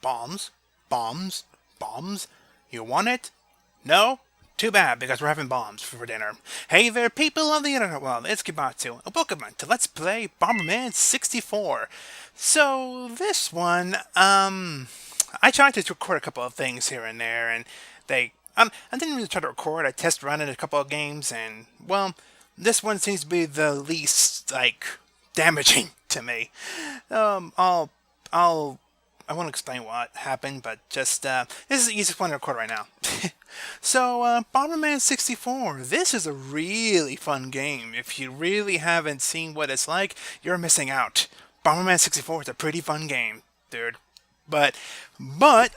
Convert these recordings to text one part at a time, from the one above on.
Bombs? Bombs? Bombs? You want it? No? Too bad, because we're having bombs for dinner. Hey there, people of the internet world, it's Kibatsu, and welcome to Let's Play Bomberman 64. So, this one, I tried to record a couple of things here and there, and I didn't really try to record, I test run in a couple of games, and, well, this one seems to be the least, damaging to me. I won't explain what happened, but just, this is the easiest one to record right now. So, Bomberman 64, this is a really fun game. If you really haven't seen what it's like, you're missing out. Bomberman 64 is a pretty fun game, dude. But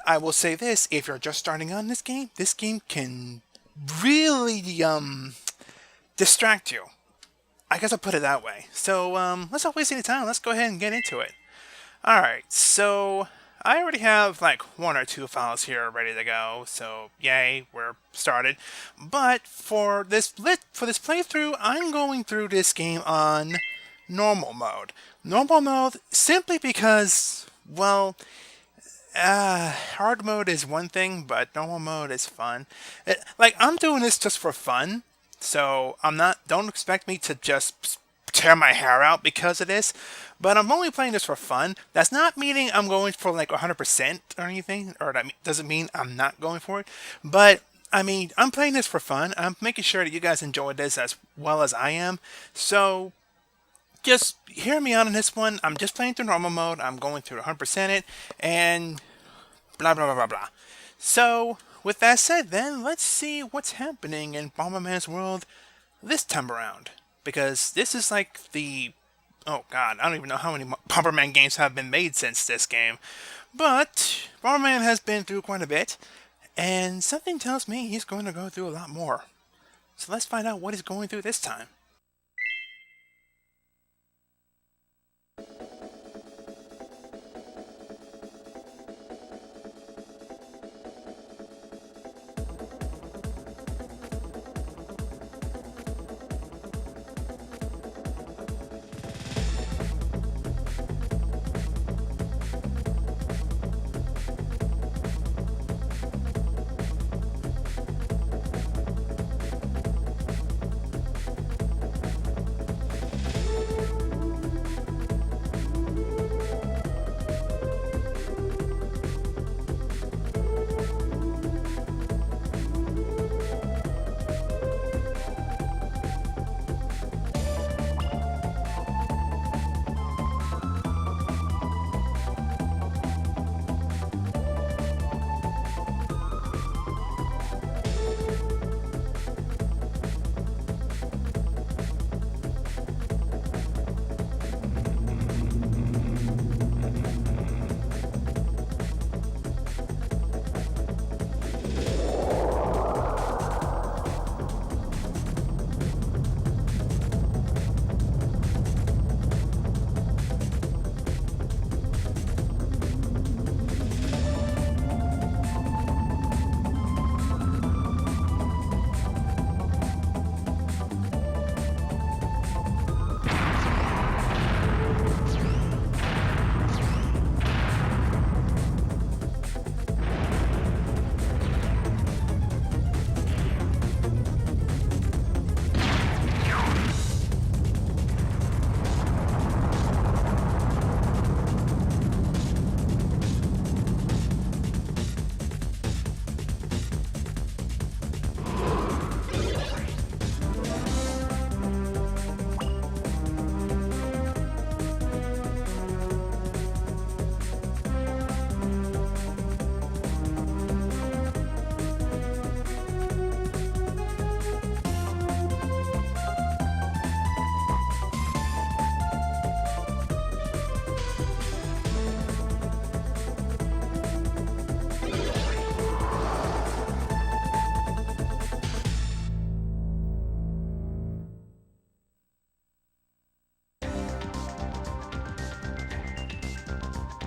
I will say this, if you're just starting on this game can really, distract you. I guess I'll put it that way. So, let's not waste any time. Let's go ahead and get into it. Alright, so I already have like one or two files here ready to go, so yay, we're started. But for this playthrough, I'm going through this game on normal mode. Normal mode simply because, well, hard mode is one thing, but normal mode is fun. I'm doing this just for fun, so don't expect me to just tear my hair out because of this, but I'm only playing this for fun. That's not meaning I'm going for 100% or anything, or that doesn't mean I'm not going for it, but I mean, I'm playing this for fun. I'm making sure that you guys enjoy this as well as I am, so just hear me out on this one. I'm just playing through normal mode. I'm going through 100% it, and blah blah blah blah blah. So, with that said then, let's see what's happening in Bomberman's world this time around. Because this is oh god, I don't even know how many Bomberman games have been made since this game. But Bomberman has been through quite a bit, and something tells me he's going to go through a lot more. So let's find out what he's going through this time.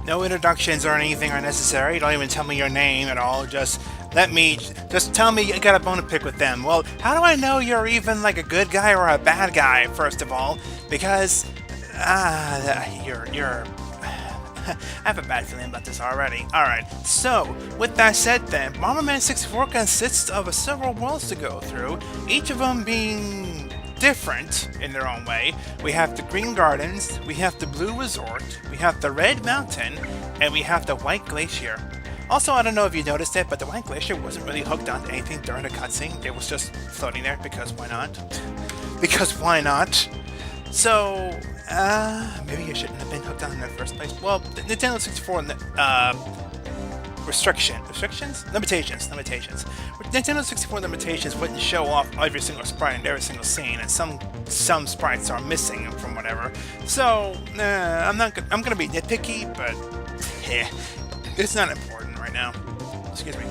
No introductions or anything are necessary. Don't even tell me your name at all. Just tell me you got a bone to pick with them. Well, how do I know you're even like a good guy or a bad guy, first of all? Because, you're I have a bad feeling about this already. Alright, so, with that said then, Bomberman 64 consists of several worlds to go through, each of them being different in their own way. We have the Green Gardens, we have the Blue Resort, we have the Red Mountain, and we have the White Glacier. Also, I don't know if you noticed it, but the White Glacier wasn't really hooked onto anything during the cutscene. It was just floating there because why not? Because why not? So, maybe you shouldn't have been hooked on in the first place. Well, the Nintendo 64 limitations. With Nintendo 64 limitations wouldn't show off every single sprite in every single scene, and some sprites are missing from whatever. So, I'm gonna be nitpicky, but it's not important right now. Excuse me.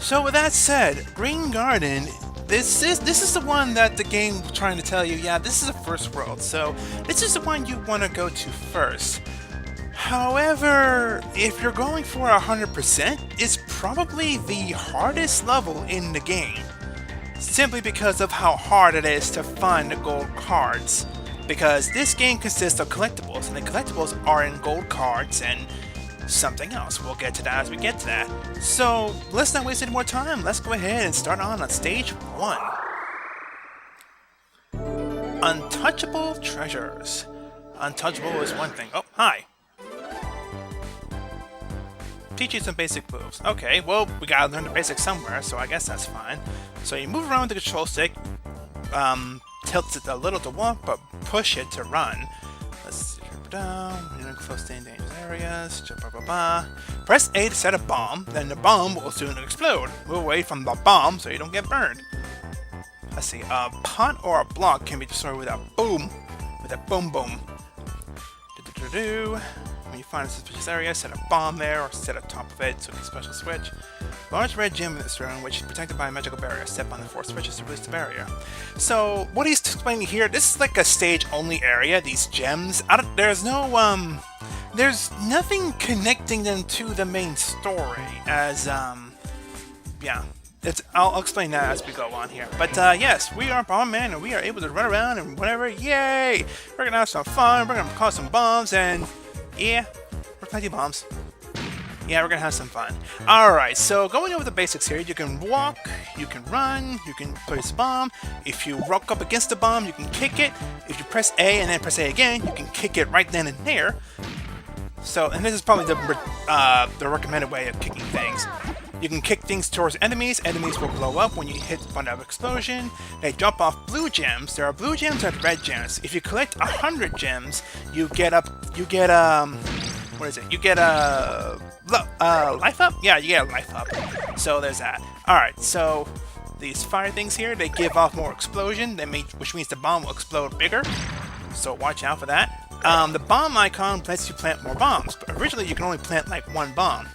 So with that said, Green Garden. This is the one that the game was trying to tell you, yeah, this is the first world, so this is the one you want to go to first. However, if you're going for 100%, it's probably the hardest level in the game. Simply because of how hard it is to find the gold cards. Because this game consists of collectibles, and the collectibles are in gold cards and something else. We'll get to that as we get to that. So, let's not waste any more time. Let's go ahead and start on stage 1. Untouchable treasures. Untouchable is one thing. Oh, hi. Teach you some basic moves. Okay, well, we gotta learn the basics somewhere, so I guess that's fine. So you move around with the control stick, tilt it a little to walk, but push it to run. Let's see, drop down, you're close to dangerous areas, press A to set a bomb, then the bomb will soon explode. Move away from the bomb so you don't get burned. Let's see, a pot or a block can be destroyed with a boom, boom. When you find a suspicious area, set a bomb there or set on top of it, so it's a special switch. Large red gem in this room, which is protected by a magical barrier. Step on the 4 switches to release the barrier. So, what he's explaining here, this is like a stage-only area, these gems. There's no, there's nothing connecting them to the main story, as, yeah. I'll explain that as we go on here. But, yes, we are Bomberman, and we are able to run around and whatever. Yay! We're gonna have some fun, we're gonna cause some bombs, and, yeah, we're plenty of bombs. Yeah, we're gonna have some fun. Alright, so going over the basics here, you can walk, you can run, you can place a bomb. If you rock up against the bomb, you can kick it. If you press A and then press A again, you can kick it right then and there. So, and this is probably the recommended way of kicking things. You can kick things towards enemies. Enemies will blow up when you hit one of explosion. They drop off blue gems. There are blue gems and red gems. If you collect 100 gems, you get what is it? You get a life up? Yeah, you get a life up. So there's that. Alright, so these fire things here, they give off more explosion, which means the bomb will explode bigger. So watch out for that. The bomb icon lets you plant more bombs, but originally you can only plant like 1 bomb.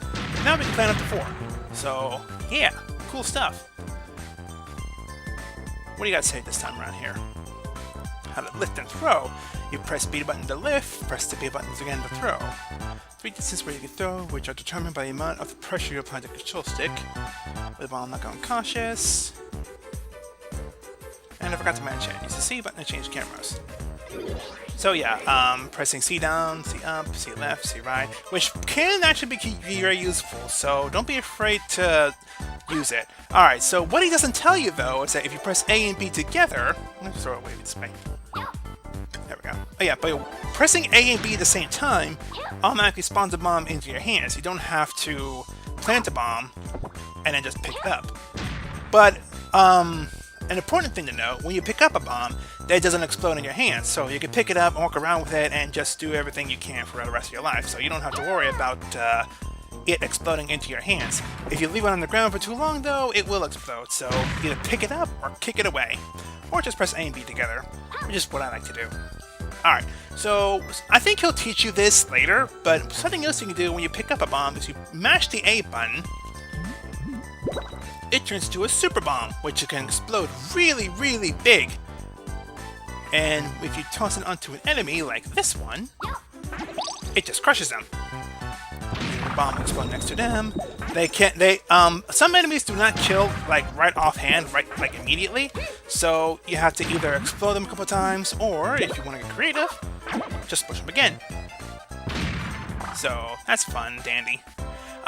Now we can plant up to 4. So, yeah, cool stuff. What do you got to say this time around here? How to lift and throw. You press B button to lift, press the B buttons again to throw. 3 distances where you can throw, which are determined by the amount of the pressure you apply to the control stick. With the ball not going cautious. And I forgot to mention, use the C button to change cameras. So yeah, pressing C down, C up, C left, C right, which can actually be very useful, so don't be afraid to use it. Alright, so what he doesn't tell you though is that if you press A and B together, let's throw it away this way. There we go. Oh yeah, but pressing A and B at the same time automatically spawns a bomb into your hands. You don't have to plant a bomb and then just pick it up. But, an important thing to know, when you pick up a bomb, that doesn't explode in your hands, so you can pick it up, walk around with it, and just do everything you can for the rest of your life, so you don't have to worry about it exploding into your hands. If you leave it on the ground for too long, though, it will explode, so either pick it up or kick it away, or just press A and B together, which is what I like to do. Alright, so I think he'll teach you this later, but something else you can do when you pick up a bomb is you mash the A button. It turns into a super bomb, which can explode really, really big. And if you toss it onto an enemy, like this one, it just crushes them. The bomb will explode next to them. Some enemies do not kill, like, right offhand, like, immediately. So you have to either explode them a couple times, or, if you want to get creative, just push them again. So that's fun, dandy.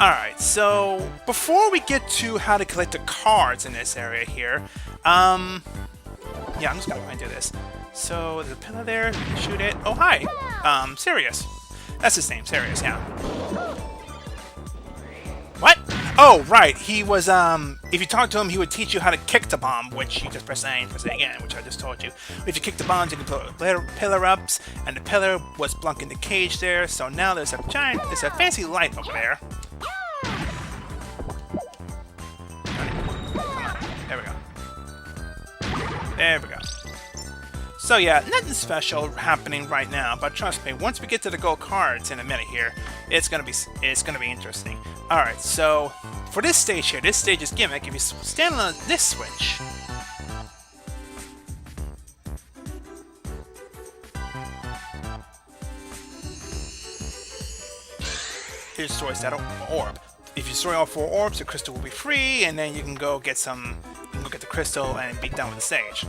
Alright, so before we get to how to collect the cards in this area here, yeah, I'm just gonna go ahead and do this. So there's a pillar there, you can shoot it. Oh, hi! Sirius. That's his name, Sirius, yeah. What? Oh, right. He was, if you talk to him, he would teach you how to kick the bomb, which you just press A and press it again, which I just told you. If you kick the bombs, you can put pillar ups, and the pillar was blocking the cage there, so now there's a fancy light over there. Come on. There we go. There we go. So yeah, nothing special happening right now, but trust me, once we get to the gold cards in a minute here, it's gonna be interesting. All right, so for this stage here, this stage is gimmick. If you stand on this switch, it destroys that orb. If you destroy all 4 orbs, the crystal will be free, and then you can go get the crystal and be done with the stage.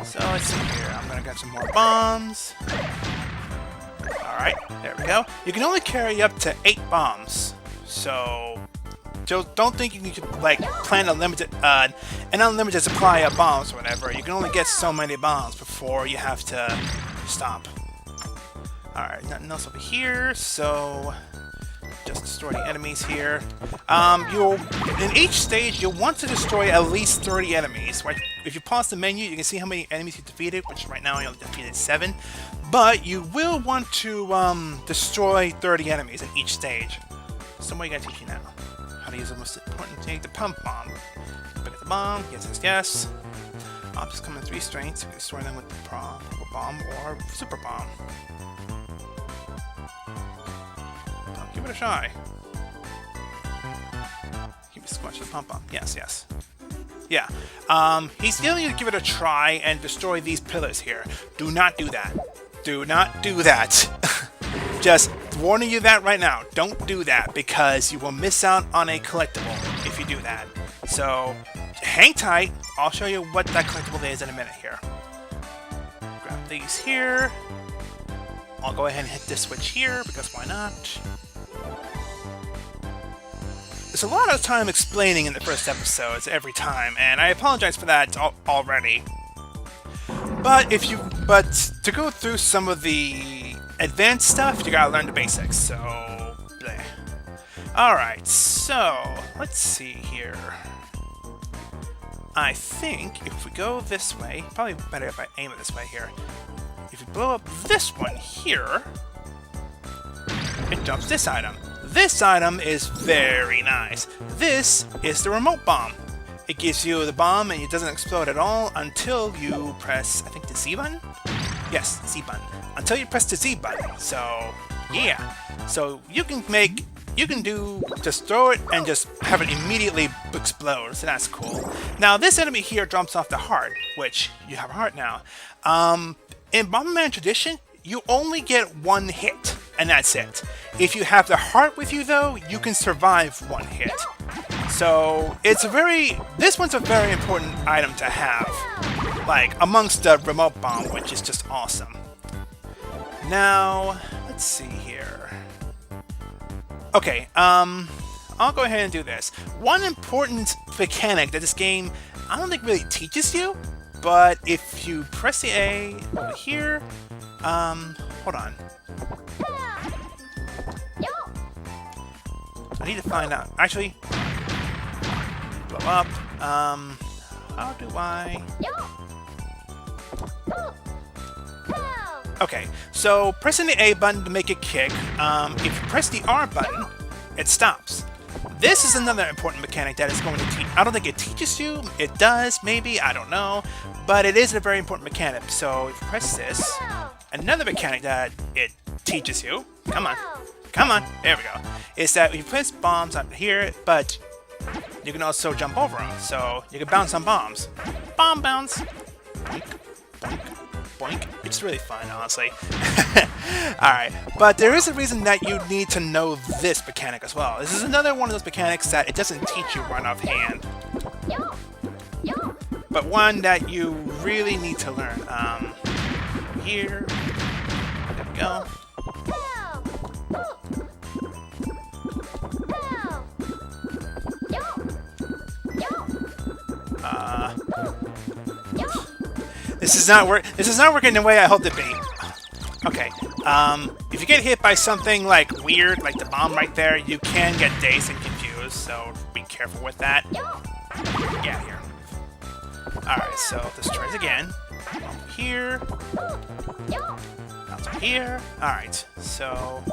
So let's see here. I'm gonna get some more bombs. Alright, there we go. You can only carry up to 8 bombs. So don't think you can like plan an unlimited supply of bombs or whatever. You can only get so many bombs before you have to stop. Alright, nothing else over here, so just destroy the enemies here. In each stage, you'll want to destroy at least 30 enemies. Right? If you pause the menu, you can see how many enemies you defeated, which right now I only defeated 7. But you will want to destroy 30 enemies at each stage. So what are you going to teach you now? How to use the most important thing, the pump bomb. Pick up the bomb, yes. Objects come in 3 strengths. You can destroy them with the bomb or super bomb. Give it a try. Keep squash the pump up. Yes. Yeah. He's telling you to give it a try and destroy these pillars here. Do not do that. Do not do that. Just warning you that right now. Don't do that because you will miss out on a collectible if you do that. So hang tight. I'll show you what that collectible is in a minute here. Grab these here. I'll go ahead and hit this switch here because why not? There's a lot of time explaining in the first episodes every time, and I apologize for that already. But to go through some of the advanced stuff, you gotta learn the basics. So, bleh. All right. So let's see here. I think if we go this way, probably better if I aim it this way here. If you blow up this one here, it drops this item. This item is very nice. This is the remote bomb. It gives you the bomb and it doesn't explode at all until you press, I think, the Z button? Yes, Z button. Until you press the Z button. So, yeah. So you can just throw it and just have it immediately explode. So that's cool. Now this enemy here drops off the heart, which you have a heart now. In Bomberman tradition, you only get 1 hit, and that's it. If you have the heart with you, though, you can survive 1 hit. So this one's a very important item to have, like amongst the remote bomb, which is just awesome. Now, let's see here. Okay, I'll go ahead and do this. One important mechanic that this game, I don't think really teaches you, but if you press the A over here, hold on. I need to find out. Actually, blow up. How do I? Okay, so pressing the A button to make it kick. If you press the R button, it stops. This is another important mechanic that is going to teach. I don't think it teaches you. It does, maybe. I don't know. But it is a very important mechanic. So if you press this, another mechanic that it teaches you. Come on. There we go. Is that you place bombs up here, but you can also jump over them. So you can bounce on bombs. Bomb bounce. Boink, boink, boink. It's really fun, honestly. Alright, but there is a reason that you need to know this mechanic as well. This is another one of those mechanics that it doesn't teach you right offhand. But one that you really need to learn. Here. There we go. This is not working the way I hoped it be. Okay. If you get hit by something like weird, like the bomb right there, you can get dazed and confused. So be careful with that. Get out of here. All right. So this tries again. Over here. Over here. All right. So.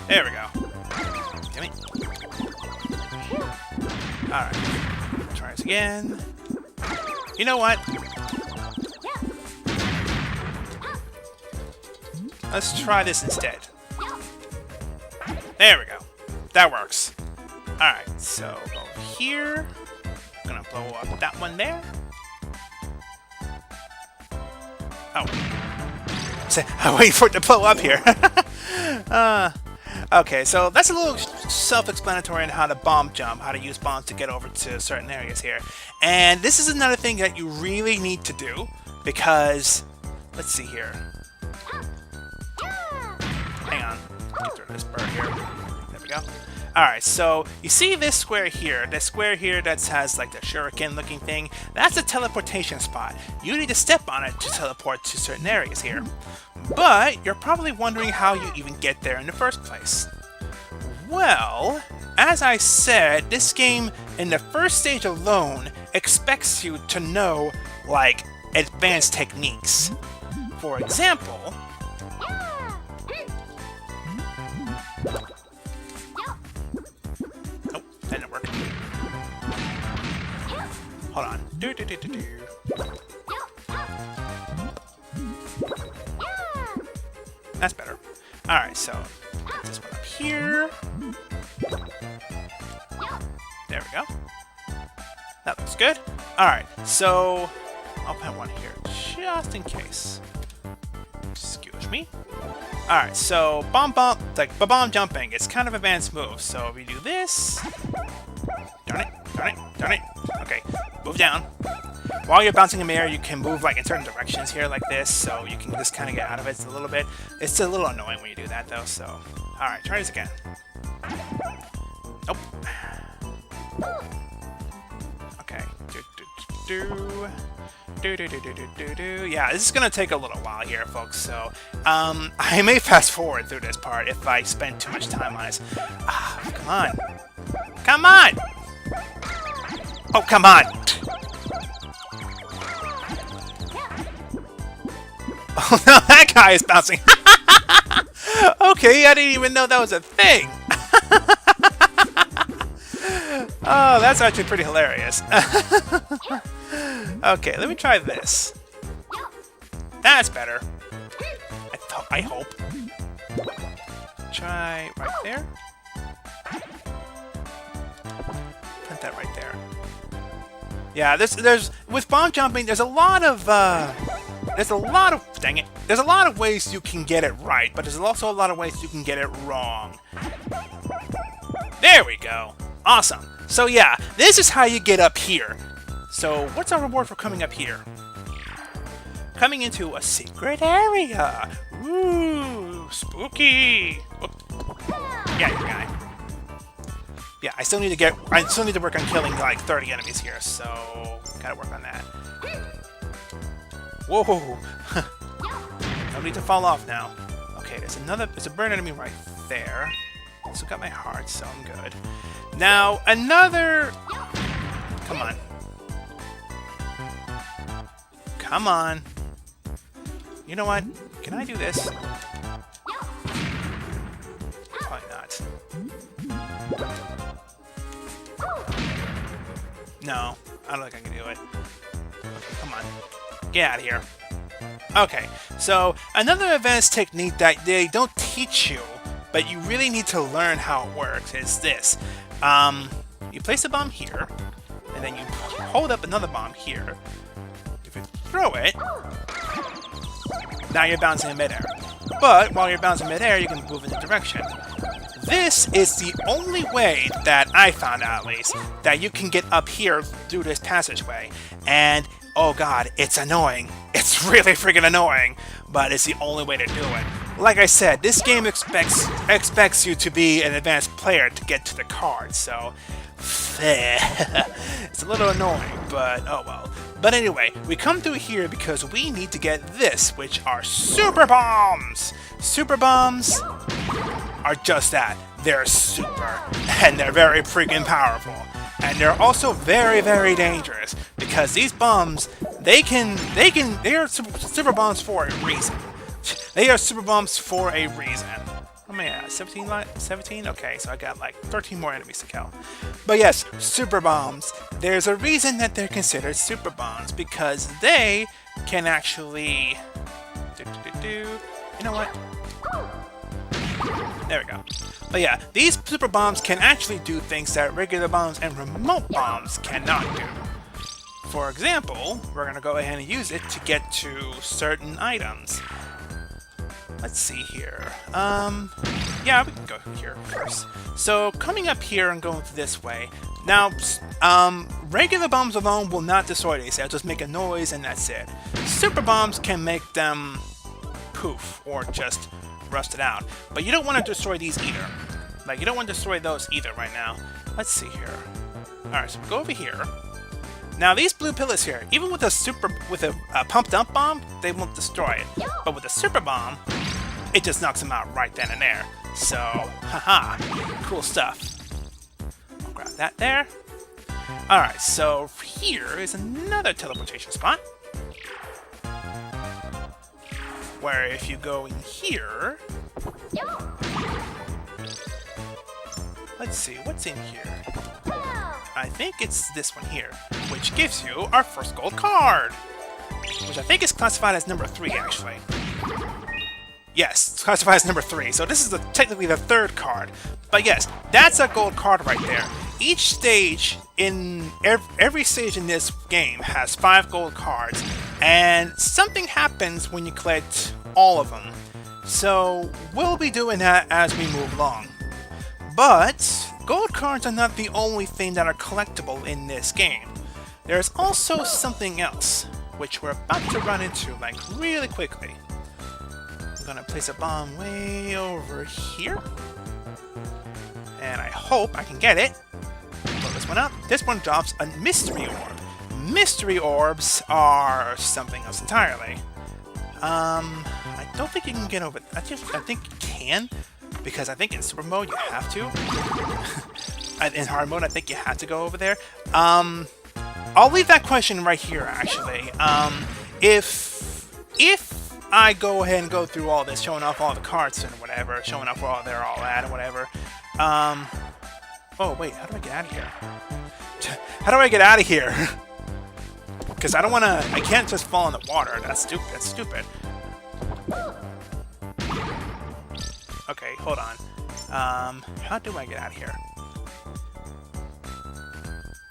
There we go. Damn it. Alright. Try this again. You know what? Let's try this instead. There we go. That works. Alright, so go here. I'm gonna blow up that one there. Oh. I'm waiting for it to blow up here. Okay, so that's a little self-explanatory on how to bomb jump, how to use bombs to get over to certain areas here. And this is another thing that you really need to do, because, let's see here. Hang on, get through this bird here. There we go. Alright, so you see this square here that has like the shuriken looking thing, that's a teleportation spot. You need to step on it to teleport to certain areas here. But you're probably wondering how you even get there in the first place. Well, as I said, this game in the first stage alone expects you to know like advanced techniques. For example, oh, that didn't work. Hold on. That's better. Alright, so put this one up here. There we go. That looks good. Alright, so I'll put one here just in case. Excuse me. Alright, so bomb jumping. It's kind of advanced move. So if we do this. Darn it. Okay, move down. While you're bouncing in the air, you can move like in certain directions here like this, so you can just kind of get out of it a little bit. It's a little annoying when you do that though, so... Alright, try this again. Nope. Okay. Yeah, this is gonna take a little while here, folks, so... I may fast forward through this part if I spend too much time on this. Ah, come on! Come on! Oh, come on! Oh no, that guy is bouncing! Okay, I didn't even know that was a thing! Oh, that's actually pretty hilarious. Okay, let me try this. That's better. I hope. Try right there. Put that right there. Yeah, there's with bomb jumping, there's a lot of dang it. There's a lot of ways you can get it right, but there's also a lot of ways you can get it wrong. There we go. Awesome. So yeah, this is how you get up here. So what's our reward for coming up here? Coming into a secret area. Ooh, spooky. Whoop. Yeah, you guy. Yeah, I still need to work on killing like 30 enemies here, so gotta work on that. Whoa! No need to fall off now. Okay, there's a bird enemy right there. Also got my heart, so I'm good. Now, another... Come on. Come on. You know what? Can I do this? Probably not. No, I don't think I can do it. Okay, come on. Get out of here. Okay, so another advanced technique that they don't teach you, but you really need to learn how it works, is this. You place a bomb here, and then you hold up another bomb here. If you throw it, now you're bouncing in midair. But while you're bouncing midair, you can move in the direction. This is the only way that I found out, at least, that you can get up here through this passageway. And oh god, it's annoying. It's really freaking annoying, but it's the only way to do it. Like I said, this game expects you to be an advanced player to get to the card, so It's a little annoying, but oh well. But anyway, we come through here because we need to get this, which are super bombs. Super bombs are just that. They're super, and they're very freaking powerful. And they're also very, very dangerous because these bombs, they are super bombs for a reason. They are super bombs for a reason. Oh man, 17? Okay, so I got like 13 more enemies to kill. But yes, super bombs. There's a reason that they're considered super bombs because they can actually... You know what? There we go. But yeah, these super bombs can actually do things that regular bombs and remote bombs cannot do. For example, we're going to go ahead and use it to get to certain items. Let's see here. Yeah, we can go here first. So, coming up here and going this way. Now, regular bombs alone will not destroy these. They'll just make a noise and that's it. Super bombs can make them poof or just rusted out. But you don't want to destroy these either. Like, you don't want to destroy those either right now. Let's see here. Alright, so we go over here. Now, these blue pillars here, even with a pumped up bomb, they won't destroy it. But with a super bomb, it just knocks them out right then and there. So, haha, cool stuff. I'll grab that there. Alright, so here is another teleportation spot. Where if you go in here... Let's see, what's in here? I think it's this one here, which gives you our first gold card. Which I think is classified as number 3, actually. Yes, it's classified as number 3, so this is technically the 3rd card. But yes, that's a gold card right there. Each stage in every stage in this game has 5 gold cards, and something happens when you collect all of them. So we'll be doing that as we move along. But gold cards are not the only thing that are collectible in this game. There's also something else, which we're about to run into like really quickly. I'm gonna place a bomb way over here. And I hope I can get it. Blow this one up. This one drops a mystery orb. Mystery orbs are something else entirely. I don't think you can get over... I think you can, because I think in super mode you have to. In hard mode, I think you have to go over there. I'll leave that question right here, actually. If I go ahead and go through all this, showing off all the cards and whatever, showing off where they're all at and whatever. Oh, wait, how do I get out of here? How do I get out of here? Because I don't want to... I can't just fall in the water. That's stupid. That's stupid. Okay, hold on. How do I get out of here?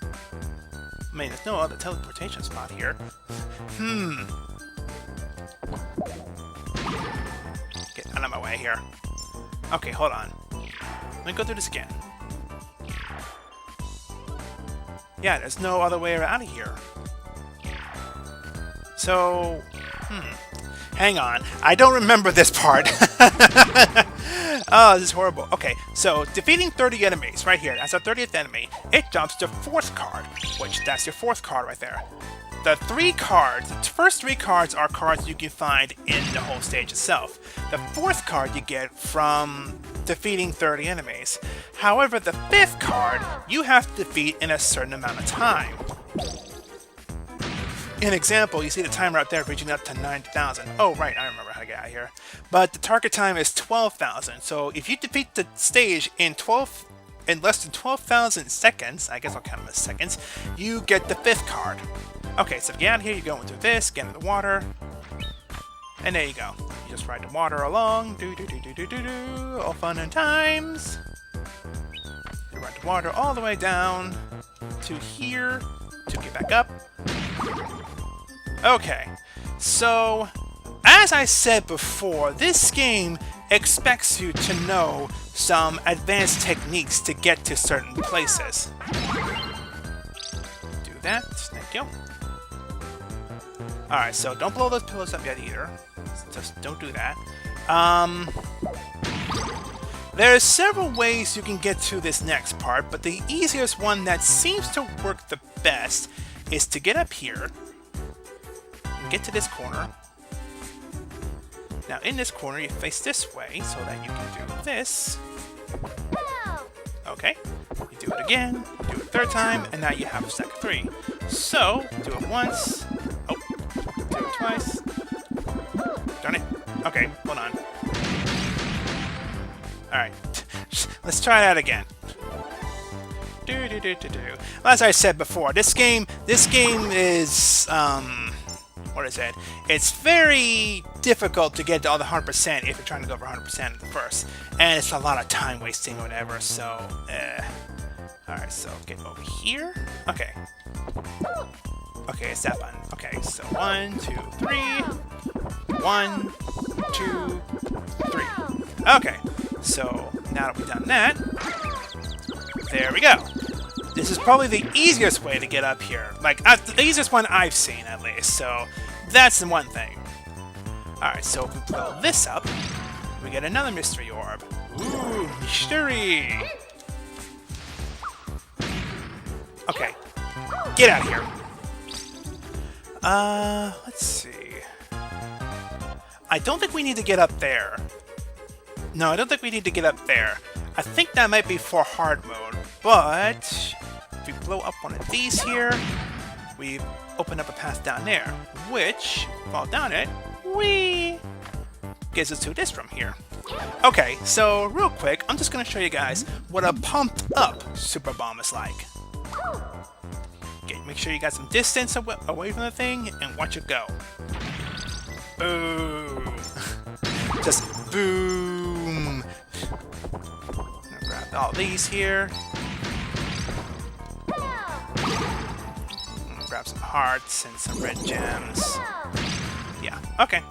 I mean, there's no other teleportation spot here. Get out of my way here. Okay, hold on. Let me go through this again. Yeah, there's no other way out of here. So, hang on. I don't remember this part. Oh, this is horrible. Okay, so defeating 30 enemies right here. That's our 30th enemy. It jumps to 4th card, which that's your 4th card right there. The 3 cards, the first 3 cards are cards you can find in the whole stage itself. The 4th card you get from defeating 30 enemies. However, the 5th card you have to defeat in a certain amount of time. An example, you see the timer out there reaching up to 9,000. Oh, right, I remember how to get out of here. But the target time is 12,000. So if you defeat the stage in less than 12,000 seconds, I guess I'll count them as seconds, you get the 5th card. Okay, so to get out of here, you're going through this, get in the water, and there you go. You just ride the water along, all fun and times. You ride the water all the way down to here to get back up. Okay, so as I said before, this game expects you to know some advanced techniques to get to certain places. Do that, thank you. Alright, so don't blow those pillows up yet either. Just don't do that. There's several ways you can get to this next part, but the easiest one that seems to work the best is to get up here and get to this corner. Now in this corner you face this way so that you can do this. Okay, you do it again, you do it a third time, and now you have a stack of 3. So, do it once. Oh, do it twice. Darn it. Okay, hold on. Alright, let's try that again. Well, as I said before, this game is, what is it? It's very difficult to get to all the 100% if you're trying to go for 100% at the first. And it's a lot of time wasting or whatever, so, Alright, so get over here. Okay. Okay, it's that button. Okay, so 1, 2, 3. 1, 2, 3. Okay, so now that we've done that, there we go. This is probably the easiest way to get up here. Like, the easiest one I've seen, at least. So, that's the one thing. Alright, so if we blow this up, we get another mystery orb. Ooh, mystery! Okay, get out of here. Let's see. I don't think we need to get up there. No, I don't think we need to get up there. I think that might be for hard mode, but if we blow up one of these here, we open up a path down there, which, fall down it, we gets us to this from here. Okay, so real quick, I'm just going to show you guys what a pumped up super bomb is like. Okay, make sure you got some distance away from the thing and watch it go. Boom! Just boom! Grab all these here. Grab some hearts and some red gems. Yeah, okay.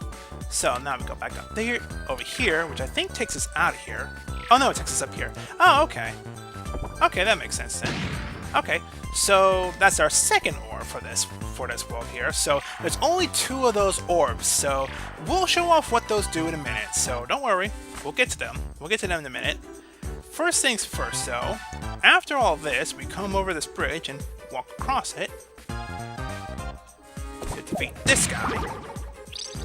So now we go back up there, over here, which I think takes us out of here. Oh no, it takes us up here. Oh, okay. Okay, that makes sense then. Okay, so that's our second orb for this world here. So there's only 2 of those orbs, so we'll show off what those do in a minute. So don't worry, we'll get to them. We'll get to them in a minute. First things first, though, after all this, we come over this bridge and walk across it to defeat this guy.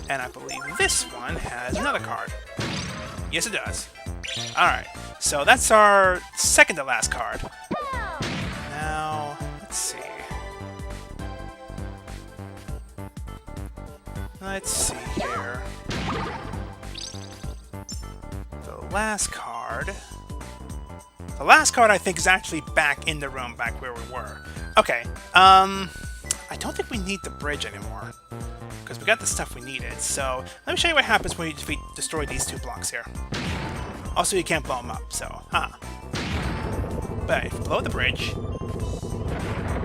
And I believe this one has another card. Yes, it does. Alright, so that's our second to last card. Now, let's see. Let's see here. The last card. The last card I think is actually back in the room, back where we were. Okay, I don't think we need the bridge anymore, because we got the stuff we needed. So let me show you what happens when you destroy these 2 blocks here. Also, you can't blow them up, so, But if you blow the bridge,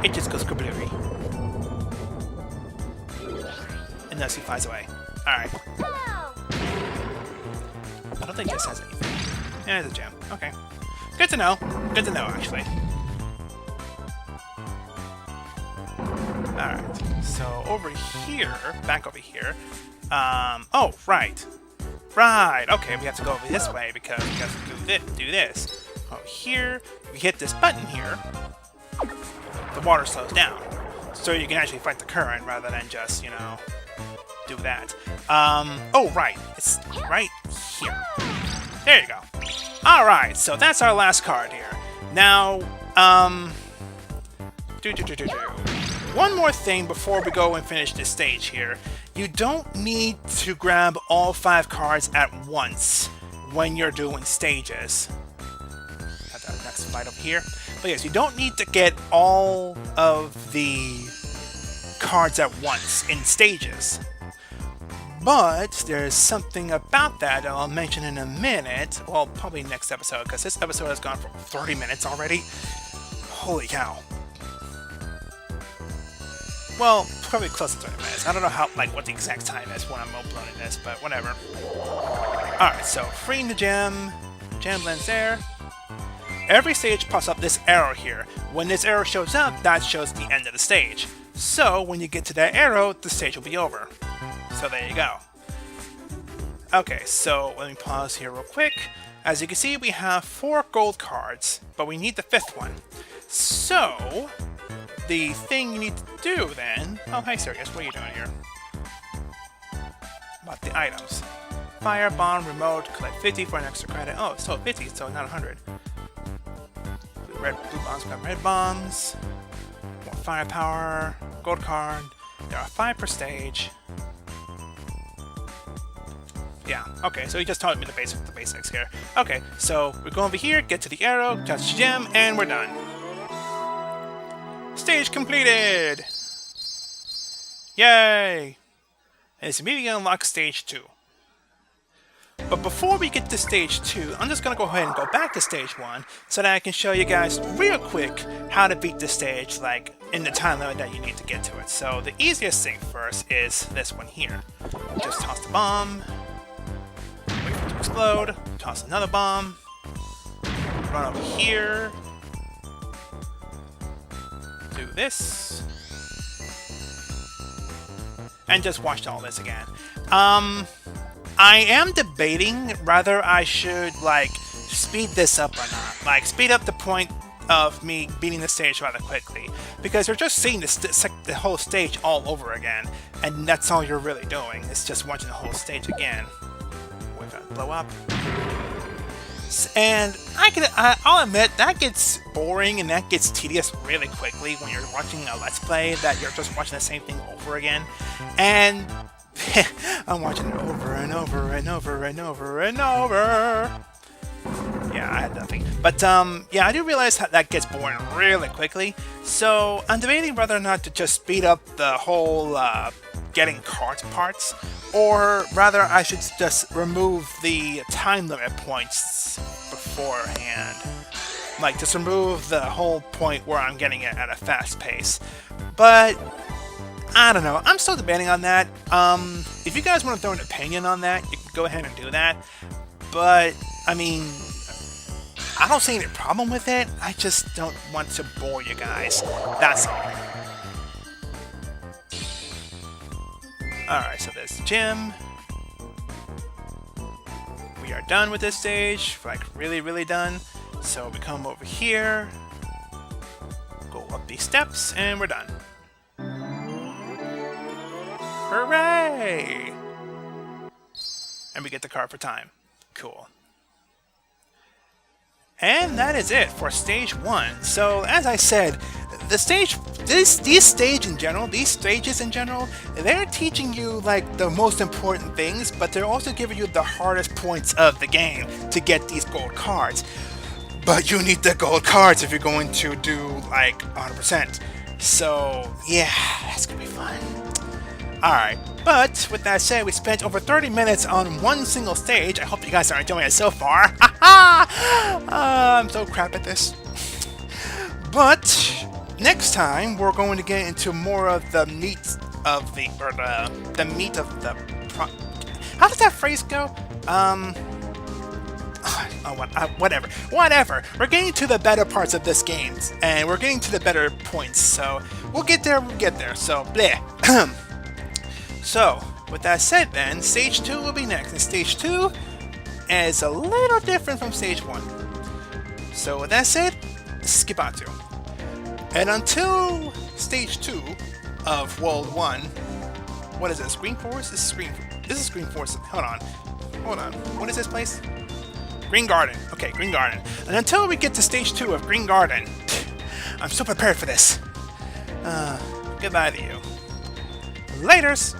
it just goes kablooey. Unless he flies away. Alright. I don't think this has anything. Yeah, it's a gem. Okay. Good to know. Good to know, actually. Alright. So, over here, back over here. Oh, right. Right. Okay, we have to go over this way because we have to do this. Over here, we hit this button here. The water slows down. So you can actually fight the current rather than just, you know, do that. Oh, right. It's right here. There you go. Alright, so that's our last card here. Now, one more thing before we go and finish this stage here. You don't need to grab all 5 cards at once when you're doing stages. Got that next fight up here. But yes, you don't need to get all of the cards at once in stages. But there's something about that I'll mention in a minute. Well, probably next episode, because this episode has gone for 30 minutes already. Holy cow. Well, probably close to 30 minutes. I don't know what the exact time is when I'm uploading this, but whatever. Alright, so freeing the gem. Gem blends there. Every stage pops up this arrow here. When this arrow shows up, that shows the end of the stage. So, when you get to that arrow, the stage will be over. So there you go. Okay, so let me pause here real quick. As you can see, we have 4 gold cards, but we need the 5th one. So, the thing you need to do then... Oh, hey Sirius, what are you doing here? About the items. Fire, bomb, remote, collect 50 for an extra credit. Oh, so 50, so not 100. Blue bombs become red bombs. More firepower. Gold card. There are 5 per stage. Yeah, okay, so he just taught me the basics here. Okay, so we go over here, get to the arrow, touch the gem, and we're done. Stage completed! Yay! And it's immediately unlock stage 2. But before we get to stage 2, I'm just going to go ahead and go back to stage 1 so that I can show you guys real quick how to beat the stage, like, in the time limit that you need to get to it. So the easiest thing first is this one here. Just toss the bomb, wait for it to explode, toss another bomb, run over here, do this, and just watch all this again. I am debating whether I should, like, speed this up or not. Like, speed up the point of me beating the stage rather quickly. Because you're just seeing the whole stage all over again. And that's all you're really doing. It's just watching the whole stage again. We're gonna blow up. And I'll admit, that gets boring and that gets tedious really quickly when you're watching a Let's Play, that you're just watching the same thing over again. And... I'm watching it over and over and over and over and over. Yeah, I had nothing. But, yeah, I do realize that gets boring really quickly. So, I'm debating whether or not to just speed up the whole, getting card parts. Or, rather, I should just remove the time limit points beforehand. Like, just remove the whole point where I'm getting it at a fast pace. But... I don't know. I'm still debating on that. If you guys want to throw an opinion on that, you can go ahead and do that. But, I mean, I don't see any problem with it. I just don't want to bore you guys. That's all. Alright, so there's the gym. We are done with this stage. Like, really, really done. So we come over here, go up these steps, and we're done. Hooray! And we get the card for time. Cool. And that is it for stage 1. So, as I said, these stages in general, they're teaching you, like, the most important things, but they're also giving you the hardest points of the game to get these gold cards. But you need the gold cards if you're going to do, like, 100%. So, yeah, that's gonna be fun. Alright, but with that said, we spent over 30 minutes on one single stage. I hope you guys are enjoying it so far. I'm so crap at this. But next time, we're going to get into more of the meat of the how does that phrase go? Whatever. We're getting to the better parts of this game, and we're getting to the better points. So we'll get there. So bleh. So, with that said then, Stage 2 will be next, and Stage 2 is a little different from Stage 1. So with that said, skip on to. And until Stage 2 of World 1, what is this, Green Forest? This is Green Forest. Hold on. What is this place? Green Garden. Okay, Green Garden. And until we get to Stage 2 of Green Garden, I'm so prepared for this. Goodbye to you. Laters!